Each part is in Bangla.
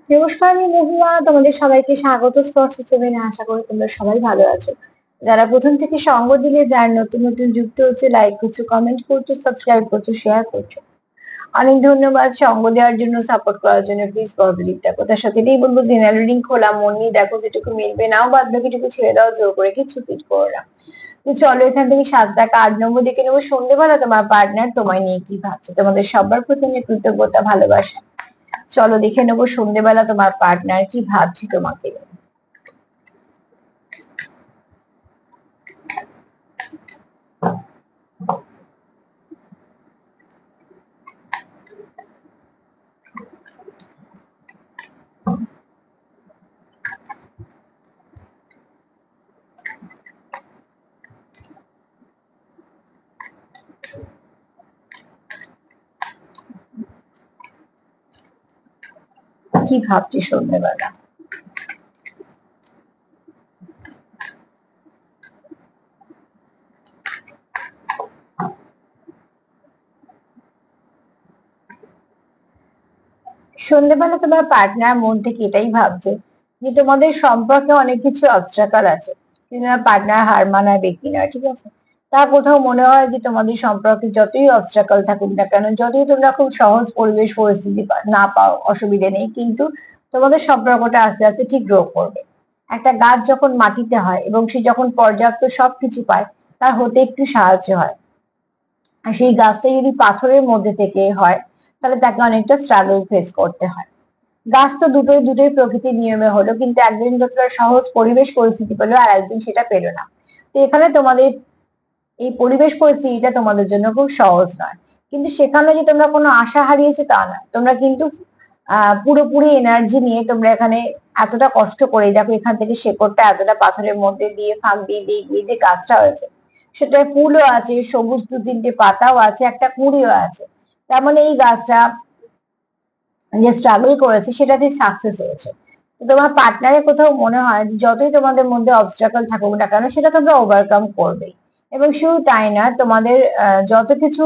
নমস্কার, আমি মহুয়া। তোমাদের সবাইকে স্বাগত স্পর্শ সেভেনে। আশা করি তোমরা সবাই ভালো আছো। যারা প্রথম থেকে সঙ্গ দিলে, যারা নতুন নতুন যুক্ত হচ্ছে, লাইক করছো, কমেন্ট করছো, সাবস্ক্রাইব করছো, শেয়ার করছো, অনেক ধন্যবাদ। সঙ্গ দেওয়ার জন্য, সাপোর্ট করার জন্য। প্লিজ পজিটিভ থাকো। তার সাথে এটাই বলবো, জেনারেল রিডিং খোলা মন নিয়ে দেখো, যেটুকু মিলবে নাও, বাদ বাকিটুকু ছেড়ে দাও, জোর করে কিছু ফিট করো না। তো চলো এখান থেকে 7 টাকা 8 নম্বর দেখে নেবো। সন্ধ্যেবেলা তোমার পার্টনার তোমায় নিয়ে কি ভাবছে। তোমাদের সবার প্রতি আমি কৃতজ্ঞতা, ভালোবাসা। চলো দেখে নেবো সন্ধ্যেবেলা তোমার পার্টনার কি ভাবছে তোমাকে নিয়ে। কি ভাবছি সন্ধ্যেবেলা। সন্ধ্যেবেলা তোমার পার্টনার মন থেকে এটাই ভাবছে যে তোমাদের সম্পর্কে অনেক কিছু অবস্ট্রাকল আছে, কিন্তু তোমার পার্টনার হার মানার ব্যক্তি নয়, ঠিক আছে। তা কোথাও মনে হয় যে তোমাদের সম্পর্কে যতই অবস্ট্রাকল থাকুক না কেন, যতই তোমরা খুব সহজ পরিবেশ পরিস্থিতি না পাও, অসুবিধে নেই, কিন্তু তোমাদের সম্পর্কটা আস্তে আস্তে ঠিক গ্রো করবে। একটা গাছ যখন মাটিতে হয় এবং সে যখন পর্যাপ্ত সবকিছু পায়, তার হতে একটু সাহায্য হয়। আর সেই গাছটা যদি পাথরের মধ্যে থেকে হয়, তাহলে তাকে অনেকটা স্ট্রাগল ফেস করতে হয়। গাছ তো দুটোই দুটোই প্রকৃতির নিয়মে হলো, কিন্তু একজন যতটা সহজ পরিবেশ পরিস্থিতি পেলো, আর একজন সেটা পেলো না। তো এখানে তোমাদের এই পরিবেশ পরিস্থিতিটা তোমাদের জন্য খুব সহজ নয়, কিন্তু সেখানে যে তোমরা কোনো আশা হারিয়েছো তা নয়। তোমরা কিন্তু পুরোপুরি এনার্জি নিয়ে তোমরা এখানে এতটা কষ্ট করে, দেখো এখান থেকে শেকড়টা এতটা পাথরের মধ্যে দিয়ে ফাঁক দিয়ে দিয়ে গিয়ে যে গাছটা হয়েছে, সেটায় ফুলও আছে, সবুজ 2-3টে পাতাও আছে, একটা কুঁড়িও আছে। তার মানে এই গাছটা যে স্ট্রাগল করেছে সেটাতে সাকসেস হয়েছে। তো তোমার পার্টনারের কোথাও মনে হয় যে যতই তোমাদের মধ্যে অবস্ট্রাকল থাকুক না কেন, সেটা তোমরা ওভারকাম করবে। এবং শুধু তাই না, তোমাদের যত কিছু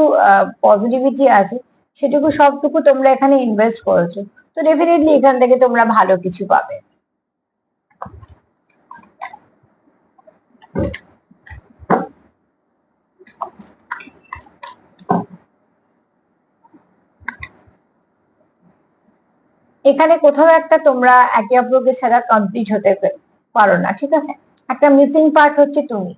পজিটিভিটি আছে, সেটুকু সবটুকু তোমরা এখানে ইনভেস্ট করেছো। তো ডেফিনেটলি এখান থেকে তোমরা ভালো কিছু পাবে। এখানে কোথাও একটা তোমরা একে অপরকে ছাড়া কমপ্লিট হতে পারো না, ঠিক আছে। একটা মিসিং পার্ট হচ্ছে তুমি।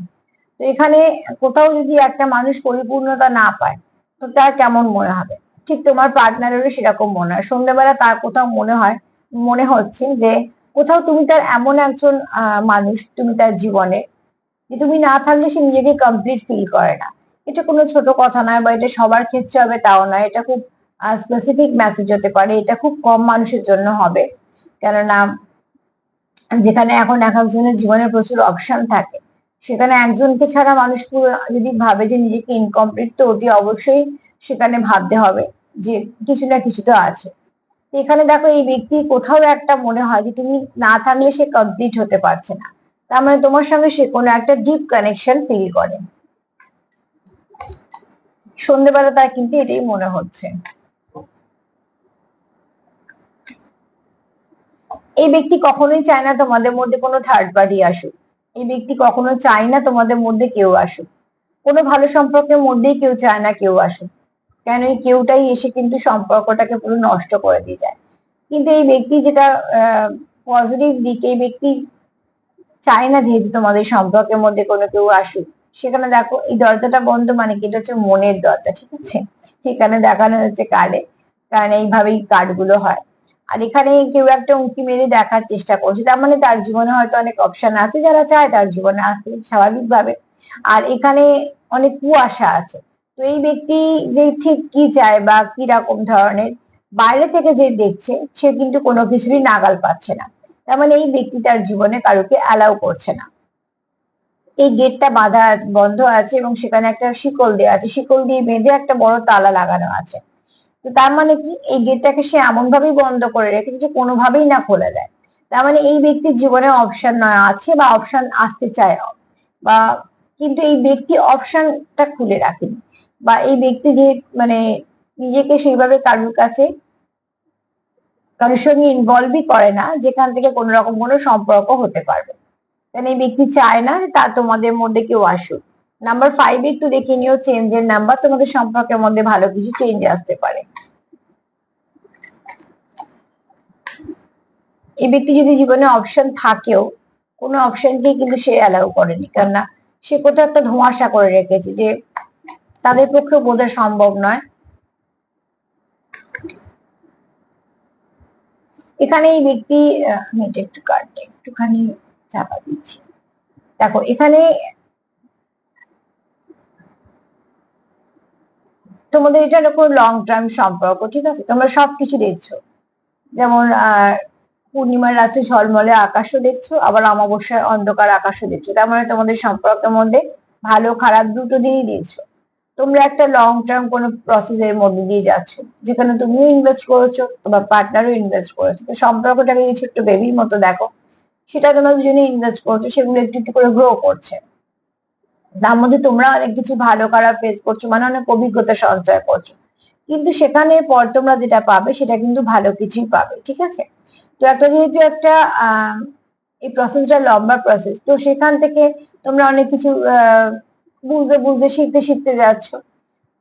তো এখানে কোথাও যদি একটা মানুষ পরিপূর্ণতা না পায়, তো তার কেমন মনে হবে। ঠিক তোমার পার্টনারেরও সেরকম মনে হয়। সন্ধ্যাবেলা তার কোথাও মনে হচ্ছে যে কোথাও তুমি তার এমন একজন মানুষ, তুমি তার জীবনে, যে তুমি না থাকলে সে নিজেকে কমপ্লিট ফিল করে না। এটা কোনো ছোট কথা নয়, বা এটা সবার ক্ষেত্রে হবে তাও নয়। এটা খুব স্পেসিফিক মেসেজ হতে পারে। এটা খুব কম মানুষের জন্য হবে, কেননা যেখানে এখন এক একজনের জীবনে প্রচুর অপশন থাকে, সেখানে একজনকে ছাড়া মানুষ পুরো যদি ভাবে যে নিজেকে ইনকমপ্লিট, তো অতি অবশ্যই সেখানে ভাবতে হবে যে কিছু না কিছু তো আছে। তো এখানে দেখো, এই ব্যক্তি কোথাও একটা মনে হয় যে তুমি না থাকলে সে কমপ্লিট হতে পারছে না। তার মানে তোমার সঙ্গে সে কোনো একটা ডিপ কানেকশন ফিল করে। সন্ধ্যেবেলা তার কিন্তু এটাই মনে হচ্ছে। এই ব্যক্তি কখনোই চায় না তোমাদের মধ্যে কোনো থার্ড পার্টি আসুক। এই ব্যক্তি কখনো চায় না তোমাদের মধ্যে কেউ আসুক। কোনো ভালো সম্পর্কের মধ্যেই কেউ চায় না কেউ আসুক। কেন, এই কেউটাই এসে কিন্তু সম্পর্কটাকে পুরো নষ্ট করে দিয়ে যায়। কিন্তু এই ব্যক্তি যেটা পজিটিভ দিক, এই ব্যক্তি চায় না যেহেতু তোমাদের সম্পর্কের মধ্যে কোনো কেউ আসুক। সেখানে দেখো, এই দরজাটা বন্ধ, মানে কি, এটা হচ্ছে মনের দরজা, ঠিক আছে। সেখানে দেখানো হচ্ছে কার্ডে, কারণ এইভাবেই কার্ড গুলো হয়। আর এখানে কেউ একটা উঁকি মেরে দেখার চেষ্টা করছে, তার মানে তার জীবনে হয়তো অনেক অপশন আছে, যারা চায় তার জীবনে আসতে স্বাভাবিকভাবে। আর এখানে অনেক কুয়াশা আছে। তো এই ব্যক্তি যে ঠিক কি চায় বা কি রকম ধরনের, বাইরে থেকে যে দেখছে, সে কিন্তু কোনো কিছুরই নাগাল পাচ্ছে না। তার মানে এই ব্যক্তি তার জীবনে কারোকে অ্যালাউ করছে না। এই গেটটা বন্ধ আছে, এবং সেখানে একটা শিকল দেওয়া আছে, শিকল দিয়ে বেঁধে একটা বড় তালা লাগানো আছে। তো তার মানে কি, এই গেটটাকে সে এমন ভাবেই বন্ধ করে রেখেছে যে কোনোভাবেই না খোলা যায়। তার মানে এই ব্যক্তির জীবনে অপশন নয় আছে, বা অপশন আসতে চায়, বা কিন্তু এই ব্যক্তি অপশনটা খুলে রাখেনি, বা এই ব্যক্তি যে মানে নিজেকে সেইভাবে কারোর কাছে কারোর সঙ্গে ইনভলভই করে না যেখান থেকে কোনো রকম কোনো সম্পর্ক হতে পারবে। কারণ এই ব্যক্তি চায় না তা তোমাদের মধ্যে কেউ আসুক। নাম্বার 5 একটু দেখে নিও, চেঞ্জের নাম্বার, তোমাদের সম্পর্কের মধ্যে ভালো কিছু চেঞ্জ আসতে পারে। এই ব্যক্তি যদি জীবনে অপশন থাকেও কোনো অপশনকেই কিন্তু সে অ্যালাউ করেনি, কেননা সে কোথাও একটা ধোঁয়াশা করে রেখেছে যে তাদের পক্ষে বোঝা সম্ভব নয়। এখানে এই ব্যক্তি, আমি এটা একটু কাটতে একটুখানি চাপা দিচ্ছি। দেখো এখানে তোমাদের এটা কোনো লং টার্ম সম্পর্ক, ঠিক আছে? তোমরা সবকিছু দেখছো, যেমন পূর্ণিমার রাত্রে ঝলমলে আকাশও দেখছো, আবার অমাবস্যার অন্ধকার আকাশও দেখছো। তার মানে তোমাদের সম্পর্কের মধ্যে ভালো খারাপ দুটো দিনই দেখছো। তোমরা একটা লং টার্ম কোনো প্রসেসের মধ্যে দিয়ে যাচ্ছ, যেখানে তুমিও ইনভেস্ট করেছো, তোমার পার্টনারও ইনভেস্ট করেছো। তো সম্পর্কটাকে যদি ছোট্ট বেবির মতো দেখো, সেটা তোমরা দুজনে ইনভেস্ট করছো, সেগুলো একটু একটু করে গ্রো করছে। তার মধ্যে তোমরা অনেক কিছু ভালো খারাপ ফেস করছো, মানে অনেক অভিজ্ঞতা সঞ্চয় করছো। কিন্তু সেখানে পর তোমরা যেটা পাবে সেটা কিন্তু ভালো কিছুই পাবে, ঠিক আছে? তো একটা যেহেতু একটা এই প্রসেসটা লম্বা প্রসেস, তো সেখান থেকে তোমরা অনেক কিছু বুঝতে বুঝতে শিখতে শিখতে যাচ্ছ।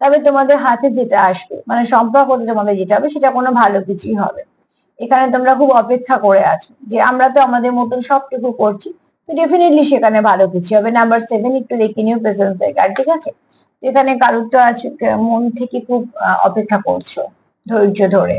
তবে তোমাদের হাতে যেটা আসবে, মানে সম্পর্কতে তোমাদের যেটা হবে, সেটা কোনো ভালো কিছুই হবে। এখানে তোমরা খুব অপেক্ষা করে আছো যে আমরা তো আমাদের মতন সবটুকু করছি, তো ডেফিনেটলি সেখানে ভালো কিছু হবে। নাম্বার 7 একটু দেখে নিও, প্রেজেন্স এর কার্ড, ঠিক আছে? যেখানে কারুর তো আছে মন থেকে খুব অপেক্ষা করছো ধৈর্য ধরে।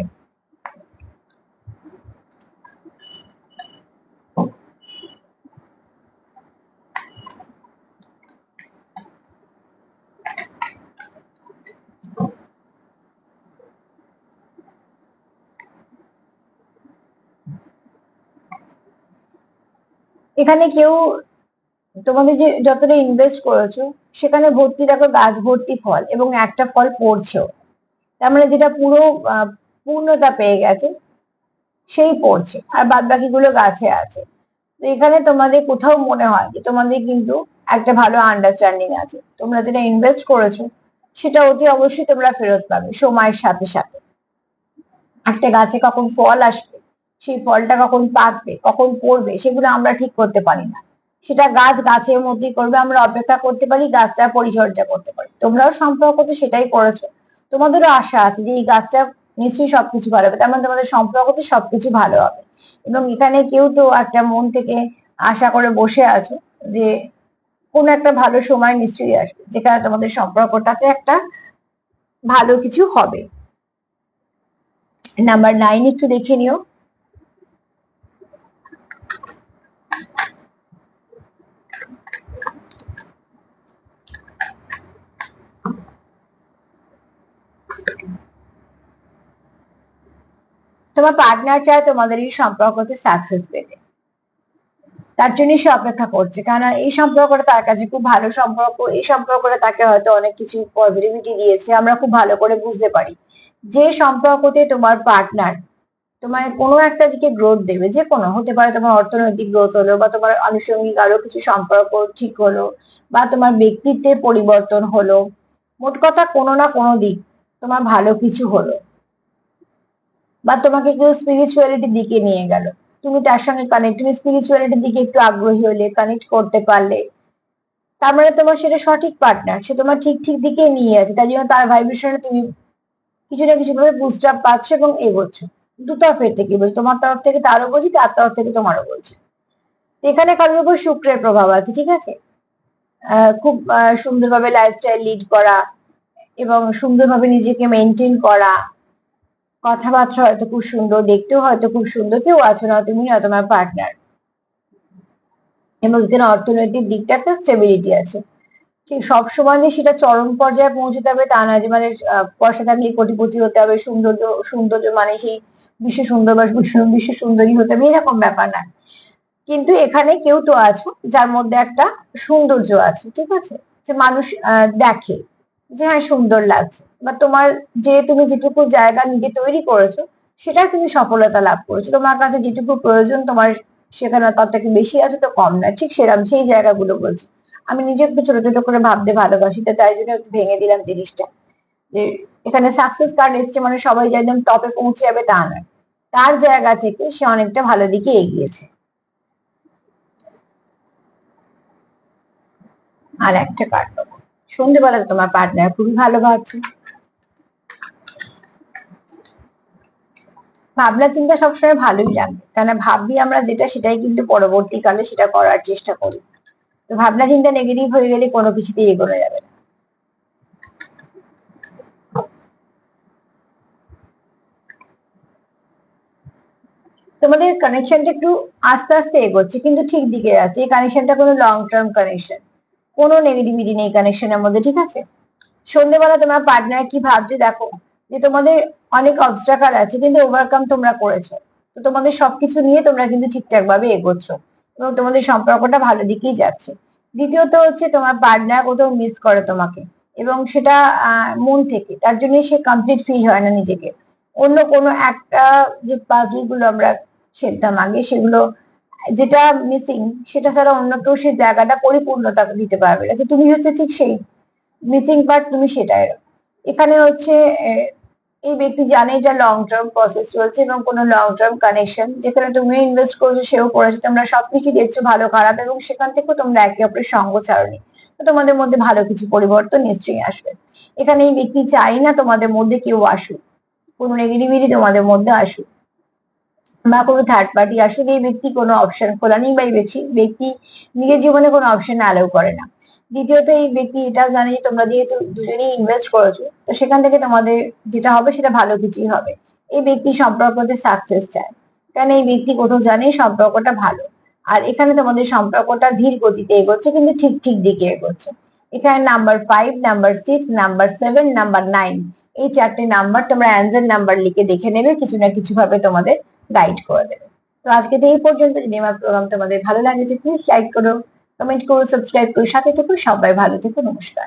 এখানে কেউ তোমাদের যে যতটা ইনভেস্ট করেছো সেখানে ভর্তি দেখো গাছ ভর্তি ফল, এবং একটা ফল পড়ছেও। তার মানে যেটা পুরো পূর্ণতা পেয়ে গেছে সেই পড়ছে, আর বাদ বাকিগুলো গাছে আছে। তো এখানে তোমাদের কোথাও মনে হয় যে তোমাদের কিন্তু একটা ভালো আন্ডারস্ট্যান্ডিং আছে। তোমরা যেটা ইনভেস্ট করেছো সেটা অতি অবশ্যই তোমরা ফেরত পাবে সময়ের সাথে সাথে। একটা গাছে কখন ফল আসবে, সেই ফলটা কখন পাকবে, কখন পড়বে, সেগুলো আমরা ঠিক করতে পারি না। সেটা গাছ গাছের মধ্যেই করবে, আমরা অপেক্ষা করতে পারি, গাছটা পরিচর্যা করতে পারি। তোমরাও সম্পর্কতে সেটাই করেছো। তোমাদেরও আশা আছে যে এই গাছটা নিশ্চয়ই সবকিছু ভালো হবে, তার মানে তোমাদের সম্পর্কতে সবকিছু ভালো হবে। এবং এখানে কেউ তো একটা মন থেকে আশা করে বসে আছে যে কোন একটা ভালো সময় নিশ্চয়ই আসবে যেখানে তোমাদের সম্পর্কটাতে একটা ভালো কিছু হবে। নাম্বার 9 একটু দেখে নিও। তোমার পার্টনার চায় তোমাদের এই সম্পর্কতে সাকসেস পেতে, তার জন্য সে অপেক্ষা করছে, কারণ এই সম্পর্কটা তার কাছে খুব ভালো সম্পর্ক। এই সম্পর্কটা তাকে হয়তো অনেক কিছু পজিটিভিটি দিয়েছে, আমরা খুব ভালো করে বুঝতে পারি। যে সম্পর্কতে তোমার পার্টনার তোমায় কোনো একটা দিকে গ্রোথ দেবে, যে কোনো হতে পারে, তোমার অর্থনৈতিক গ্রোথ হলো, বা তোমার আনুষঙ্গিক আরো কিছু সম্পর্ক ঠিক হলো, বা তোমার ব্যক্তিত্বের পরিবর্তন হলো, মোট কথা কোনো না কোনো দিক তোমার ভালো কিছু হলো, বা তোমাকে কেউ স্পিরিচুয়ালিটির দিকে নিয়ে গেল, তুমি তার সঙ্গে কানেক্ট, তুমি স্পিরিচুয়ালিটির দিকে একটু আগ্রহী হলে, কানেক্ট করতে পারলে, তার মানে তোমার সেটা সঠিক পার্টনার, সে তোমার ঠিক ঠিক দিকে নিয়ে আছে। তাই জন্য তার ভাইব্রেশনে তুমি কিছু না কিছু ভাবে বুস্ট আপ পাচ্ছ এবং এগোচ্ছ। দুতরফের থেকে বলছি, তোমার তরফ থেকে তারও বলছি, তার তরফ থেকে তোমারও বলছি। এখানে কারোর উপর শুক্রের প্রভাব আছে, ঠিক আছে? খুব সুন্দরভাবে লাইফস্টাইল লিড করা এবং সুন্দরভাবে নিজেকে মেনটেন করা, কথাবার্তা হয়তো খুব সুন্দর, দেখতেও হয়তো খুব সুন্দর কেউ আছো, না তুমি না তোমার পার্টনার। এবং এখানে অর্থনৈতিক দিকটা একটা স্টেবিলিটি আছে। ঠিক সবসময় যে সেটা চরম পর্যায়ে পৌঁছতে হবে তা না, যে মানে পয়সা থাকলে কোটিপতি হতে হবে, সৌন্দর্য সৌন্দর্য মানে সেই বিশ্ব সুন্দর বা বিশ্ব সুন্দরী হতে হবে, এরকম ব্যাপার না। কিন্তু এখানে কেউ তো আছো যার মধ্যে একটা সৌন্দর্য আছে, ঠিক আছে? যে মানুষ দেখে যে হ্যাঁ সুন্দর লাগছে, বা তোমার যে তুমি যেটুকু জায়গা নিজে তৈরি করেছো সেটা তুমি সফলতা লাভ করেছো। তোমার কাছে যেটুকু প্রয়োজন তোমার সেখানে তার থেকে বেশি আছে তো কম না, ঠিক সেরকম সেই জায়গাগুলো বলছি। আমি নিজে একটু ছোট ছোট করে ভাবতে ভালোবাসি, তো তাই জন্য একটু ভেঙে দিলাম জিনিসটা। যে এখানে সাকসেস কার্ড এসছে মানে সবাই যে একদম টপে পৌঁছে যাবে তা নয়। তার জায়গা থেকে সে অনেকটা ভালো দিকে এগিয়েছে। আর একটা কার্ড পাবো, সন্ধ্যেবেলা তোমার পার্টনার খুবই ভালো ভাবছে। ভাবনা চিন্তা সবসময় ভালোই লাগবে, কেন ভাবি আমরা যেটা সেটাই কিন্তু পরবর্তীকালে সেটা করার চেষ্টা করি। তো ভাবনা চিন্তা নেগেটিভ হয়ে গেলে কোনো কিছুতেই এগোনো যাবে না। তোমাদের কানেকশনটা একটু আস্তে আস্তে এগোচ্ছে, কিন্তু ঠিক দিকে যাচ্ছে। এই কানেকশনটা কোনো লং টার্ম কানেকশন, কোনো নেগেটিভিটি নেই কানেকশনের মধ্যে, ঠিক আছে? সন্ধ্যেবেলা তোমার পার্টনার কি ভাবছে দেখো, যে তোমাদের অনেক অবস্ট্রাকল আছে কিন্তু ওভারকাম তোমরা করেছো। তো তোমাদের সবকিছু নিয়ে তোমরা কিন্তু ঠিকঠাক ভাবে এগোচ্ছ এবং তোমাদের সম্পর্কটা ভালো দিকেই যাচ্ছে। দ্বিতীয়ত হচ্ছে তোমার পার্টনার কোথাও মিস করে তোমাকে, এবং সেটা মন থেকে, তার জন্য সে কমপ্লিট ফিল হয় না নিজেকে। অন্য কোনো একটা যে পাজল গুলো আমরা খেলতাম আগে, সেগুলো যেটা মিসিং সেটা ছাড়া অন্য কেউ সেই জায়গাটা পরিপূর্ণতা দিতে পারবে না। তো তুমি হচ্ছে ঠিক সেই মিসিং পার্ট, তুমি সেটাই। এখানে হচ্ছে এই ব্যক্তি জানে এটা লং টার্ম প্রসেস চলছে এবং কোনো লং টার্ম কানেকশন, যেখানে তুমি ইনভেস্ট করেছো সেও করেছো, তোমরা সবকিছু দেখছো ভালো খারাপ, এবং সেখান থেকেও তোমরা একে অপরের সঙ্গ ছাড়নি। তো তোমাদের মধ্যে ভালো কিছু পরিবর্তন নিশ্চয়ই আসবে। এখানে এই ব্যক্তি চাই না তোমাদের মধ্যে কেউ আসুক, কোনো নেগেটিভিটি তোমাদের মধ্যে আসুক, বা কোনো থার্ড পার্টি আসুক। এই ব্যক্তি কোনো অপশন খোলা নেই, বা এই ব্যক্তি নিজের জীবনে কোনো অপশন অ্যালাউ করে না। দ্বিতীয়ত এই ব্যক্তি এটাও জানে যে তোমরা যেহেতু দুজনেই ইনভেস্ট করেছো, তো সেখান থেকে তোমাদের যেটা হবে সেটা ভালো কিছুই হবে। এই ব্যক্তি সম্পর্কতে সাকসেস চায়, কারণ এই ব্যক্তি কোথাও জানে সম্পর্কটা ভালো। আর এখানে তোমাদের সম্পর্কটা ধীর গতিতে এগোচ্ছে, কিন্তু ঠিক ঠিক দিকে এগোচ্ছে। এখানে নাম্বার 5, নাম্বার 6, নাম্বার 7, নাম্বার 9, এই চারটে নাম্বার তোমরা অ্যাঞ্জেল নাম্বার লিখে দেখে নেবে, কিছু না কিছু ভাবে তোমাদের গাইড করে দেবে। তো আজকে তো এই পর্যন্ত। যদি আমার প্রোগ্রাম তোমাদের ভালো লাগে, প্লিজ লাইক করো, কমেন্ট করো, সাবস্ক্রাইব করো, সাথে থেকো। সবাই ভালো থেকো, নমস্কার।